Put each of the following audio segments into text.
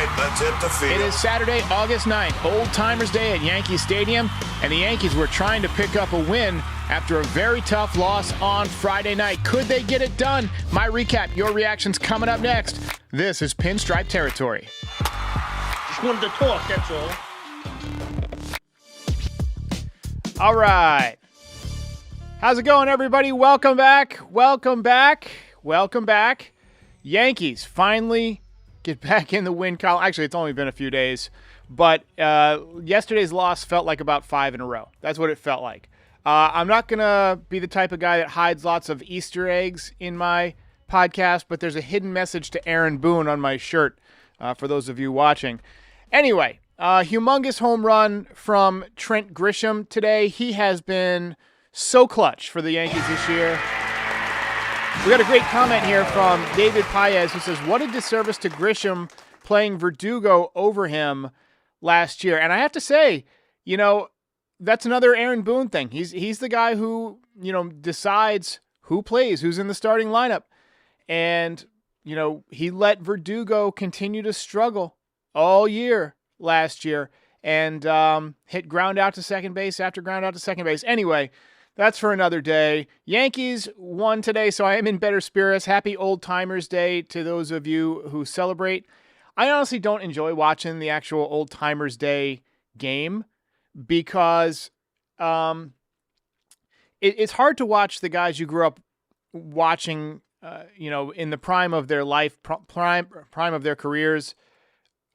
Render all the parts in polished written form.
right, let's hit the field. It is Saturday, August 9th, Old Timers Day at Yankee Stadium, and the Yankees were trying to pick up a win after a very tough loss on Friday night. Could they get it done? My recap, your reactions coming up next. This is Pinstripe Territory. Just wanted to talk, that's all. All right. How's it going, everybody? Welcome back. Welcome back. Welcome back. Yankees finally get back in the win column. Actually, it's only been a few days, but yesterday's loss felt like about 5 in a row. That's what it felt like. I'm not going to be the type of guy that hides lots of Easter eggs in my podcast, but there's a hidden message to Aaron Boone on my shirt for those of you watching. Anyway, humongous home run from Trent Grisham today. He has been so clutch for the Yankees this year. We got a great comment here from David Paez who says, what a disservice to Grisham playing Verdugo over him last year. And I have to say, you know, that's another Aaron Boone thing. He's the guy who, you know, decides who plays, who's in the starting lineup. And, you know, he let Verdugo continue to struggle all year last year and hit ground out to second base after ground out to second base. Anyway, that's for another day. Yankees won today, so I am in better spirits. Happy Old Timers Day to those of you who celebrate. I honestly don't enjoy watching the actual Old Timers Day game because it's hard to watch the guys you grew up watching, you know, in the prime of their life, prime of their careers,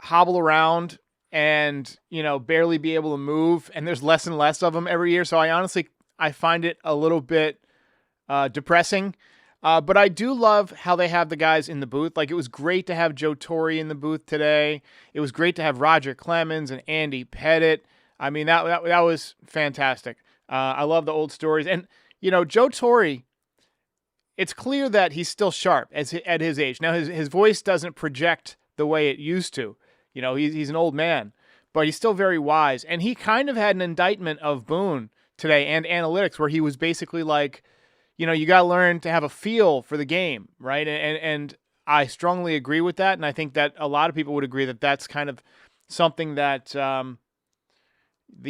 hobble around and, you know, barely be able to move. And there's less and less of them every year. So I find it a little bit depressing, but I do love how they have the guys in the booth. Like, it was great to have Joe Torre in the booth today. It was great to have Roger Clemens and Andy Pettit. I mean, that was fantastic. I love the old stories. And, you know, Joe Torre, it's clear that he's still sharp at his age. Now, his voice doesn't project the way it used to. You know, he's an old man, but he's still very wise. And he kind of had an indictment of Boone today and analytics where he was basically like, you know, you got to learn to have a feel for the game, right? And I strongly agree with that. And I think that a lot of people would agree that that's kind of something that the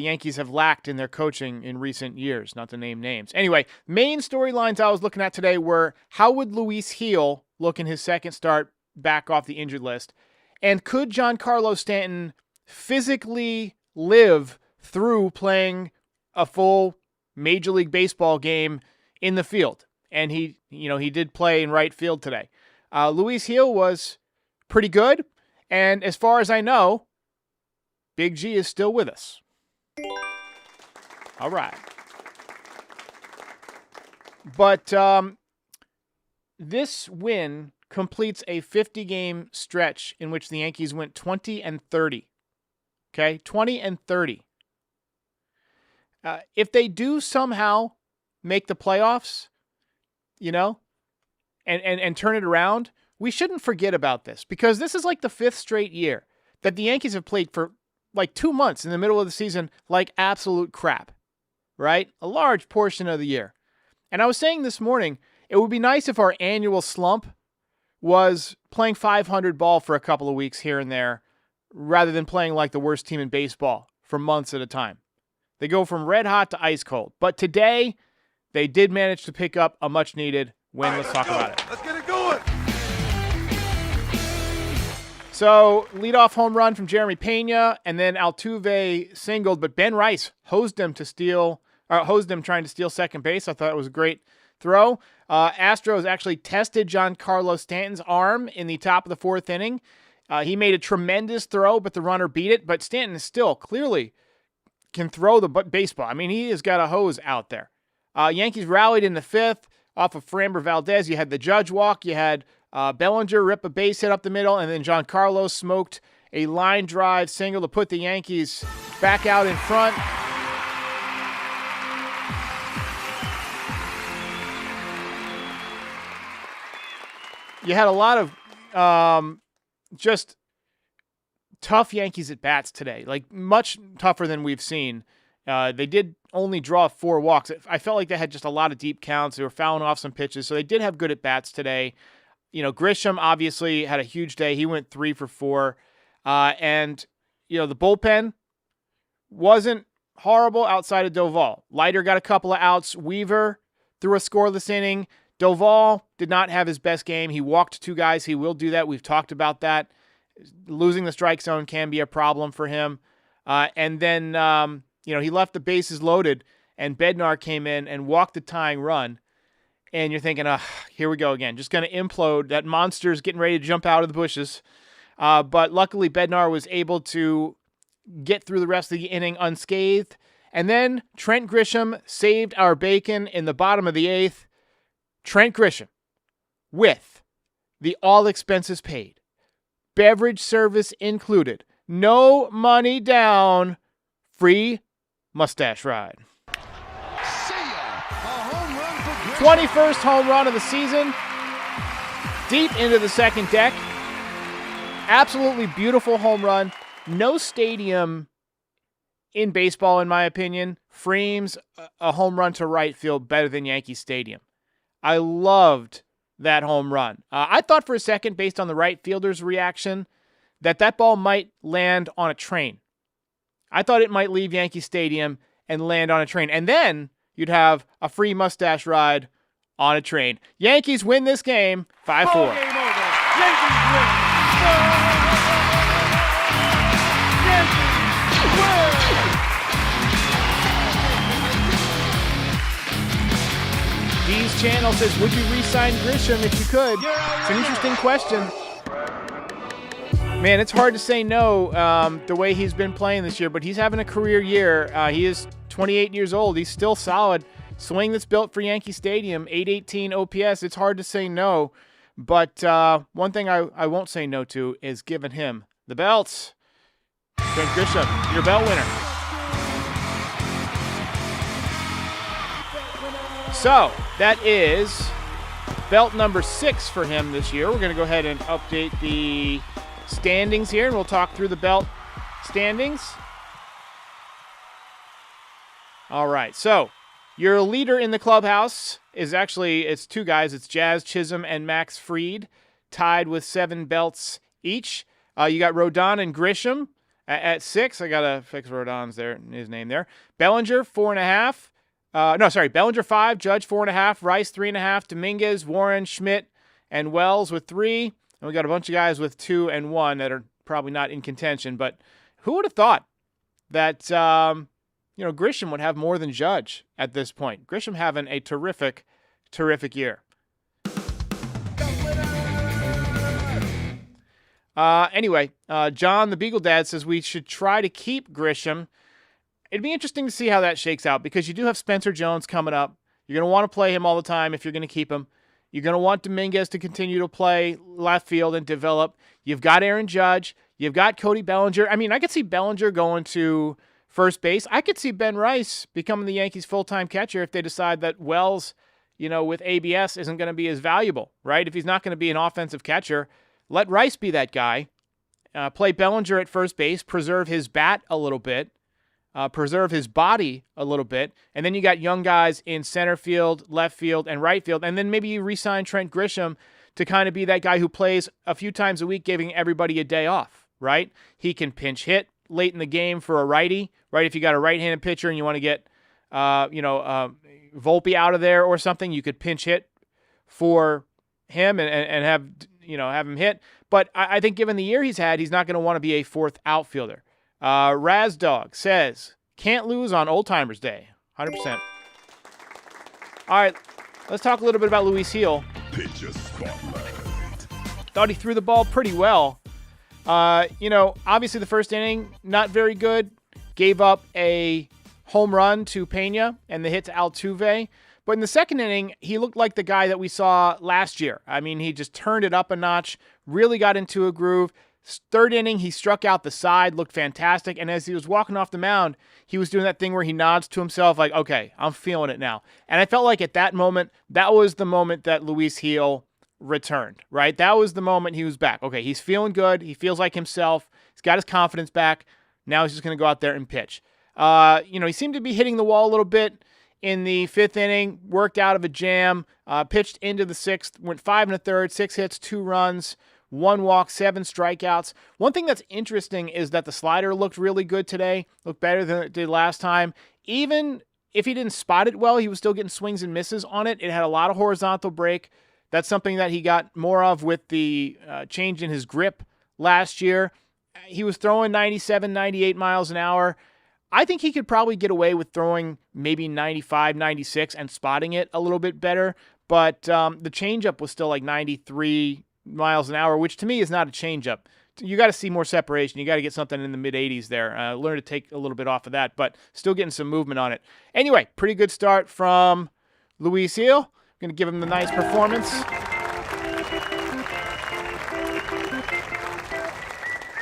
Yankees have lacked in their coaching in recent years, not to name names. Anyway, main storylines I was looking at today were how would Luis Gil look in his second start back off the injured list? And could Giancarlo Stanton physically live through playing a full Major League Baseball game in the field? And he did play in right field today. Luis Gil was pretty good. And as far as I know, Big G is still with us. All right. But this win completes a 50-game stretch in which the Yankees went 20-30. Okay, 20-30. If they do somehow make the playoffs, you know, and turn it around, we shouldn't forget about this because this is like the 5th straight year that the Yankees have played for like 2 months in the middle of the season like absolute crap, right? A large portion of the year. And I was saying this morning, it would be nice if our annual slump was playing 500 ball for a couple of weeks here and there rather than playing like the worst team in baseball for months at a time. They go from red hot to ice cold. But today, they did manage to pick up a much-needed win. Let's talk about it. Let's get it going. So, leadoff home run from Jeremy Pena, and then Altuve singled, but Ben Rice hosed him trying to steal second base. I thought it was a great throw. Astros actually tested Giancarlo Stanton's arm in the top of the 4th inning. He made a tremendous throw, but the runner beat it. But Stanton is still clearly can throw the baseball. I mean, he has got a hose out there. Yankees rallied in the 5th off of Framber Valdez. You had the Judge walk. You had Bellinger rip a base hit up the middle, and then Giancarlo smoked a line drive single to put the Yankees back out in front. You had a lot of just tough Yankees at bats today, like much tougher than we've seen. They did only draw 4 walks. I felt like they had just a lot of deep counts. They were fouling off some pitches, so they did have good at bats today. You know, Grisham obviously had a huge day. He went 3 for 4. And, the bullpen wasn't horrible outside of Doval. Leiter got a couple of outs. Weaver threw a scoreless inning. Doval did not have his best game. He walked 2 guys. He will do that. We've talked about that. Losing the strike zone can be a problem for him. And then, he left the bases loaded, and Bednar came in and walked the tying run. And you're thinking, here we go again. Just going to implode. That monster's getting ready to jump out of the bushes. But luckily, Bednar was able to get through the rest of the inning unscathed. And then Trent Grisham saved our bacon in the bottom of the 8th. Trent Grisham, with the all expenses paid, beverage service included, no money down, free mustache ride. 21st home run of the season, deep into the second deck. Absolutely beautiful home run. No stadium in baseball, in my opinion, frames a home run to right field better than Yankee Stadium. I loved that home run. I thought for a second, based on the right fielder's reaction, that ball might land on a train. I thought it might leave Yankee Stadium and land on a train. And then you'd have a free mustache ride on a train. Yankees win this game 5-4. Game over. Yankees win. Yankees win. Dee's channel says, would you re-sign Grisham if you could? It's an interesting question. Man, it's hard to say no the way he's been playing this year, but he's having a career year. He is 28 years old. He's still solid. Swing that's built for Yankee Stadium, 818 OPS. It's hard to say no, but one thing I won't say no to is giving him the belts. Trent Grisham, your belt winner. So, that is belt number 6 for him this year. We're going to go ahead and update the standings here, and we'll talk through the belt standings. All right, so your leader in the clubhouse is actually, it's 2 guys. It's Jazz Chisholm and Max Fried, tied with 7 belts each. You got Rodon and Grisham at 6. I got to fix Rodon's his name there. Bellinger, 4.5. Bellinger 5, Judge 4.5, Rice 3.5, Dominguez, Warren, Schmidt, and Wells with 3. And we got a bunch of guys with 2 and 1 that are probably not in contention. But who would have thought that Grisham would have more than Judge at this point? Grisham having a terrific, terrific year. Anyway, John the Beagle Dad says we should try to keep Grisham. It'd be interesting to see how that shakes out because you do have Spencer Jones coming up. You're going to want to play him all the time if you're going to keep him. You're going to want Dominguez to continue to play left field and develop. You've got Aaron Judge. You've got Cody Bellinger. I mean, I could see Bellinger going to first base. I could see Ben Rice becoming the Yankees' full-time catcher if they decide that Wells, with ABS isn't going to be as valuable, right? If he's not going to be an offensive catcher, let Rice be that guy. Play Bellinger at first base, preserve his bat a little bit. Preserve his body a little bit, and then you got young guys in center field, left field, and right field, and then maybe you re-sign Trent Grisham to kind of be that guy who plays a few times a week, giving everybody a day off, right? He can pinch hit late in the game for a righty, right? If you got a right-handed pitcher and you want to get, Volpe out of there or something, you could pinch hit for him and have him hit. But I think given the year he's had, he's not going to want to be a 4th outfielder. Razdog says, can't lose on Old Timers Day. 100%. All right, let's talk a little bit about Luis Gil. Thought he threw the ball pretty well. Obviously the first inning, not very good. Gave up a home run to Pena and the hit to Altuve. But in the second inning, he looked like the guy that we saw last year. I mean, he just turned it up a notch, really got into a groove. Third inning, he struck out the side, looked fantastic, and as he was walking off the mound, he was doing that thing where he nods to himself like, okay, I'm feeling it now. And I felt like at that moment, that was the moment that Luis Gil returned, right? That was the moment he was back. Okay, he's feeling good. He feels like himself. He's got his confidence back. Now he's just going to go out there and pitch. He seemed to be hitting the wall a little bit in the 5th inning, worked out of a jam, pitched into the 6th, went 5 1/3, 6 hits, 2 runs. 1 walk, 7 strikeouts. One thing that's interesting is that the slider looked really good today, looked better than it did last time. Even if he didn't spot it well, he was still getting swings and misses on it. It had a lot of horizontal break. That's something that he got more of with the change in his grip last year. He was throwing 97, 98 miles an hour. I think he could probably get away with throwing maybe 95, 96 and spotting it a little bit better. But the changeup was still like 93 miles an hour, which to me is not a changeup. You got to see more separation. You got to get something in the mid-80s there. Learn to take a little bit off of that, but still getting some movement on it. Anyway, pretty good start from Luis Gil. Going to give him the nice performance.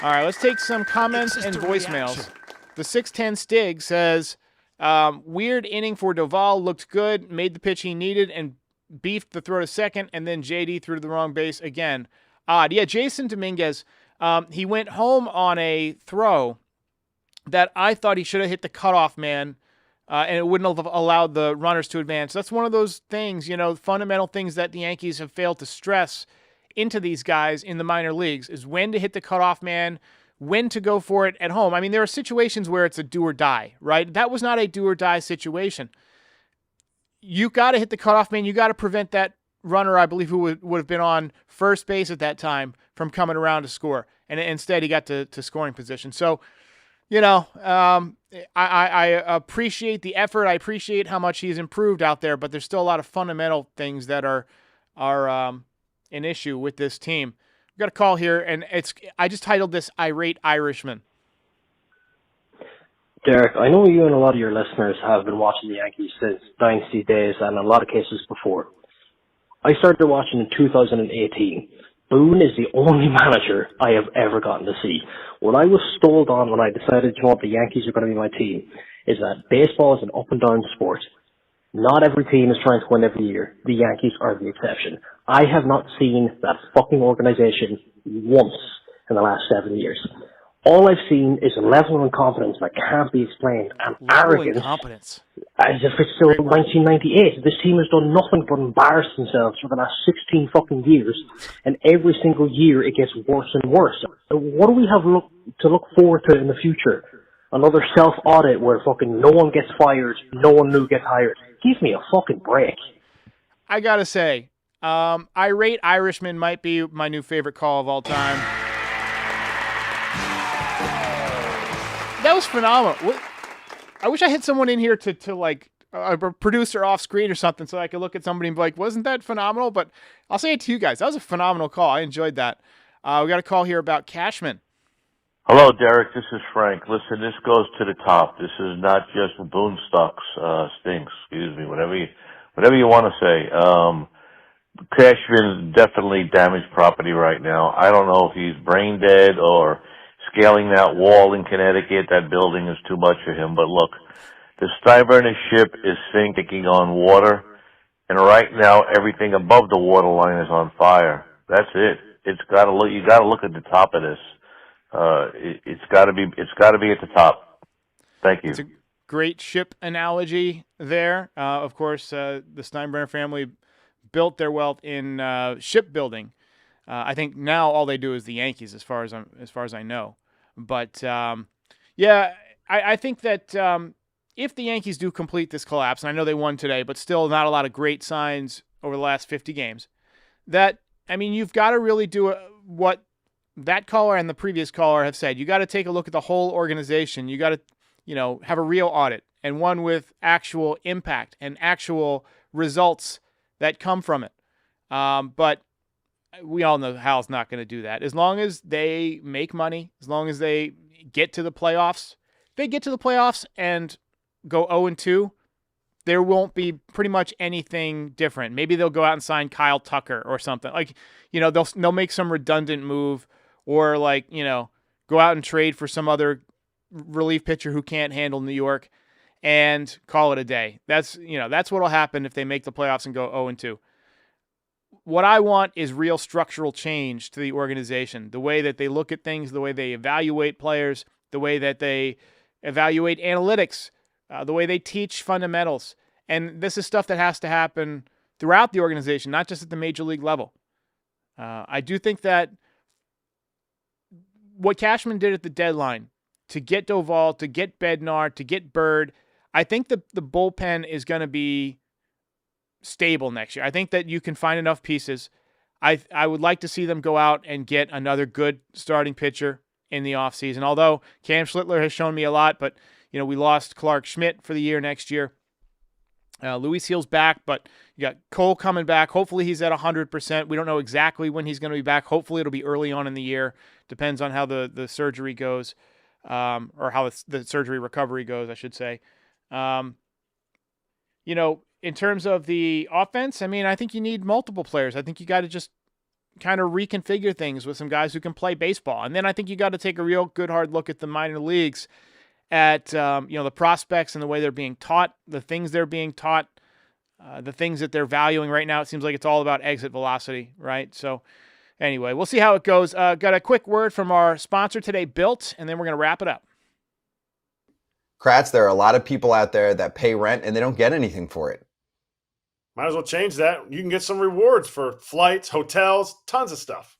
All right, let's take some comments and voicemails. Reaction. The 610 Stig says, weird inning for Doval, looked good, made the pitch he needed, and beefed the throw to second, and then JD threw to the wrong base again. Odd. Yeah, Jason Dominguez, he went home on a throw that I thought he should have hit the cutoff man, and it wouldn't have allowed the runners to advance. That's one of those things, fundamental things that the Yankees have failed to stress into these guys in the minor leagues is when to hit the cutoff man, when to go for it at home. I mean, there are situations where it's a do or die, right? That was not a do or die situation. You got to hit the cutoff man. You got to prevent that runner, I believe, who would have been on first base at that time from coming around to score. And instead, he got to scoring position. So, I appreciate the effort. I appreciate how much he's improved out there, but there's still a lot of fundamental things that are an issue with this team. We've got a call here, and I just titled this Irate Irishman. Derek, I know you and a lot of your listeners have been watching the Yankees since Dynasty days and in a lot of cases before. I started watching in 2018. Boone is the only manager I have ever gotten to see. What I was stalled on when I decided, the Yankees are going to be my team, is that baseball is an up and down sport. Not every team is trying to win every year. The Yankees are the exception. I have not seen that fucking organization once in the last 7 years. All I've seen is a level of incompetence that can't be explained, and arrogance as if it's still 1998. This team has done nothing but embarrass themselves for the last 16 fucking years, and every single year it gets worse and worse. What do we have to look forward to in the future? Another self-audit where fucking no one gets fired, no one new gets hired. Give me a fucking break. I gotta say, Irate Irishman might be my new favorite call of all time. That was phenomenal. I wish I had someone in here to like a producer off screen or something so I could look at somebody and be like, wasn't that phenomenal? But I'll say it to you guys. That was a phenomenal call. I enjoyed that. We got a call here about Cashman. Hello, Derek. This is Frank. Listen, this goes to the top. This is not just Boone stinks. Excuse me. Whatever you want to say. Cashman is definitely damaged property right now. I don't know if he's brain dead or scaling that wall in Connecticut. That building is too much for him. But look, the Steinbrenner ship is sinking on water, and right now everything above the waterline is on fire. That's it. You got to look at the top of this. It's got to be at the top. Thank you. It's a great ship analogy there. Of course, the Steinbrenner family built their wealth in shipbuilding. I think now all they do is the Yankees, as far as I know. But I think that if the Yankees do complete this collapse, and I know they won today, but still not a lot of great signs over the last 50 games, you've got to really do what that caller and the previous caller have said. You got to take a look at the whole organization. You got to, have a real audit, and one with actual impact and actual results that come from it. But we all know Hal's not going to do that. As long as they make money, as long as they get to the playoffs, if they get to the playoffs and go 0-2, there won't be pretty much anything different. Maybe they'll go out and sign Kyle Tucker or something. They'll make some redundant move, or go out and trade for some other relief pitcher who can't handle New York and call it a day. That's what'll happen if they make the playoffs and go 0-2. What I want is real structural change to the organization, the way that they look at things, the way they evaluate players, the way that they evaluate analytics, the way they teach fundamentals. And this is stuff that has to happen throughout the organization, not just at the major league level. I do think that what Cashman did at the deadline to get Doval, to get Bednar, to get Bird, I think the bullpen is going to be stable next year. I think that you can find enough pieces. I would like to see them go out and get another good starting pitcher in the offseason. Although Cam Schlittler has shown me a lot, but we lost Clark Schmidt for the year next year. Luis Gil's back, but you got Cole coming back. Hopefully he's at 100%. We don't know exactly when he's going to be back. Hopefully it'll be early on in the year. Depends on how the surgery goes, or how the surgery recovery goes, I should say. In terms of the offense, I think you need multiple players. I think you got to just kind of reconfigure things with some guys who can play baseball. And then I think you got to take a real good hard look at the minor leagues, at the prospects and the way they're being taught, the things they're being taught, the things that they're valuing right now. It seems like it's all about exit velocity, right? So anyway, we'll see how it goes. Got a quick word from our sponsor today, Bilt, and then we're going to wrap it up. Kratz, there are a lot of people out there that pay rent and they don't get anything for it. Might as well change that. You can get some rewards for flights, hotels, tons of stuff.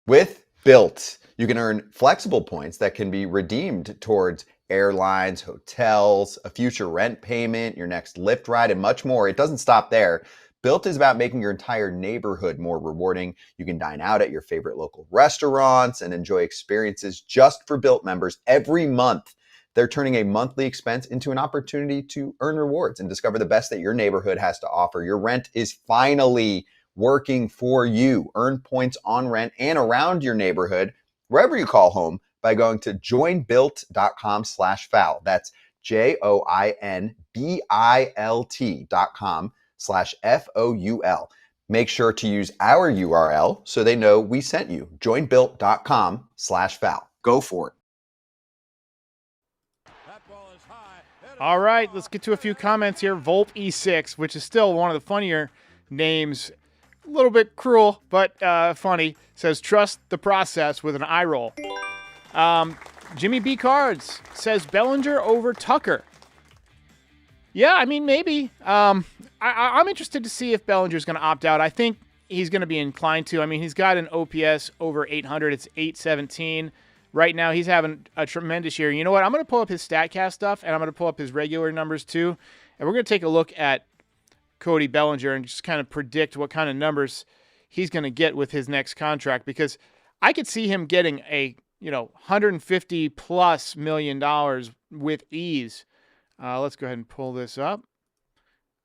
With Bilt, you can earn flexible points that can be redeemed towards airlines, hotels, a future rent payment, your next Lyft ride, and much more. It doesn't stop there. Bilt is about making your entire neighborhood more rewarding. You can dine out at your favorite local restaurants and enjoy experiences just for Bilt members every month. They're turning a monthly expense into an opportunity to earn rewards and discover the best that your neighborhood has to offer. Your rent is finally working for you. Earn points on rent and around your neighborhood, wherever you call home, by going to joinbilt.com/foul. That's joinbilt.com/FOUL. Make sure to use our URL so they know we sent you. joinbilt.com/foul. Go for it. All right, let's get to a few comments here. Volp E6, which is still one of the funnier names, a little bit cruel, but funny, says, trust the process with an eye roll. Jimmy B. Cards says, Bellinger over Tucker. Yeah, maybe. I'm interested to see if Bellinger's going to opt out. I think he's going to be inclined to. He's got an OPS over 800. It's 817. Right now, he's having a tremendous year. You know what? I'm going to pull up his StatCast stuff, and I'm going to pull up his regular numbers too. And we're going to take a look at Cody Bellinger and just kind of predict what kind of numbers he's going to get with his next contract, because I could see him getting a $150+ million with ease. Let's go ahead and pull this up.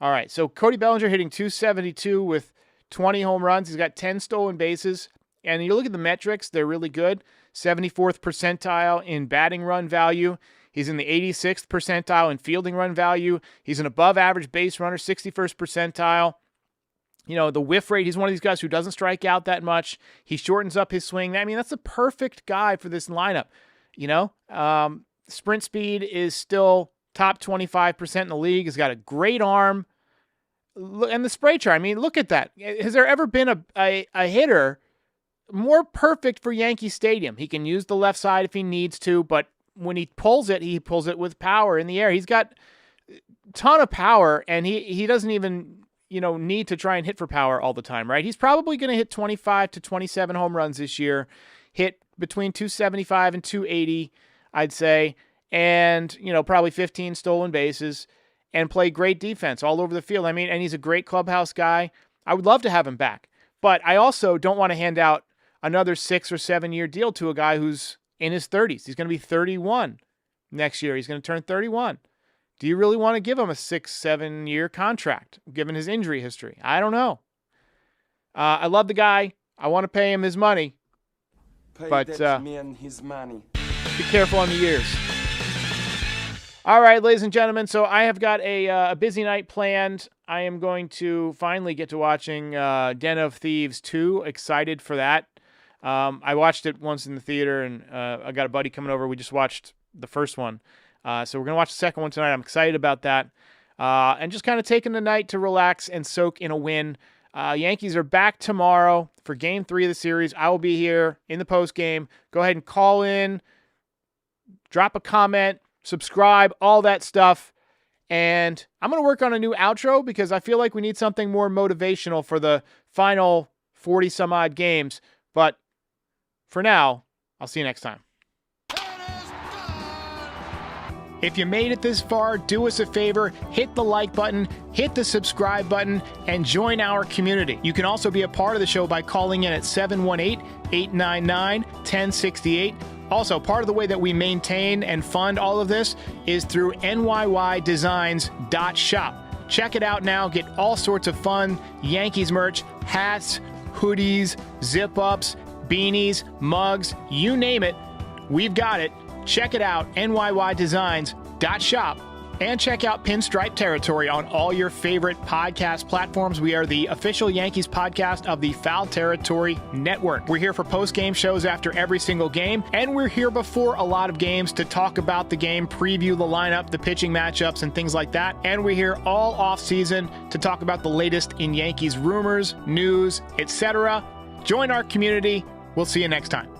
All right, so Cody Bellinger hitting 272 with 20 home runs. He's got 10 stolen bases. And you look at the metrics, they're really good. 74th percentile in batting run value. He's in the 86th percentile in fielding run value. He's an above average base runner, 61st percentile. The whiff rate, he's one of these guys who doesn't strike out that much. He shortens up his swing. That's a perfect guy for this lineup. Sprint speed is still top 25% in the league. He's got a great arm. And the spray chart, look at that. Has there ever been a hitter more perfect for Yankee Stadium? He can use the left side if he needs to, but when he pulls it with power in the air. He's got a ton of power, and he doesn't even need to try and hit for power all the time, right? He's probably going to hit 25 to 27 home runs this year, hit between 275 and 280, I'd say, and probably 15 stolen bases, and play great defense all over the field. And he's a great clubhouse guy. I would love to have him back, but I also don't want to hand out another 6 or 7 year deal to a guy who's in his 30s. He's going to be 31 next year. He's going to turn 31. Do you really want to give him a 6-7 year contract, given his injury history? I don't know. I love the guy. I want to pay him his money. But that man his money. Be careful on the years. All right, ladies and gentlemen, so I have got a busy night planned. I am going to finally get to watching Den of Thieves 2. Excited for that. I watched it once in the theater, and I got a buddy coming over. We just watched the first one. So we're going to watch the second one tonight. I'm excited about that. And just kind of taking the night to relax and soak in a win. Yankees are back tomorrow for Game 3 of the series. I will be here in the postgame. Go ahead and call in, drop a comment, subscribe, all that stuff. And I'm going to work on a new outro because I feel like we need something more motivational for the final 40-some-odd games. But for now, I'll see you next time. If you made it this far, do us a favor, hit the like button, hit the subscribe button, and join our community. You can also be a part of the show by calling in at 718-899-1068. Also, part of the way that we maintain and fund all of this is through NYYDesigns.shop. Check it out now. Get all sorts of fun Yankees merch, hats, hoodies, zip-ups, beanies, mugs, you name it. We've got it. Check it out, NYYDesigns.shop. And check out Pinstripe Territory on all your favorite podcast platforms. We are the official Yankees podcast of the Foul Territory Network. We're here for post-game shows after every single game, and we're here before a lot of games to talk about the game, preview the lineup, the pitching matchups, and things like that. And we're here all off-season to talk about the latest in Yankees rumors, news, etc. Join our community. We'll see you next time.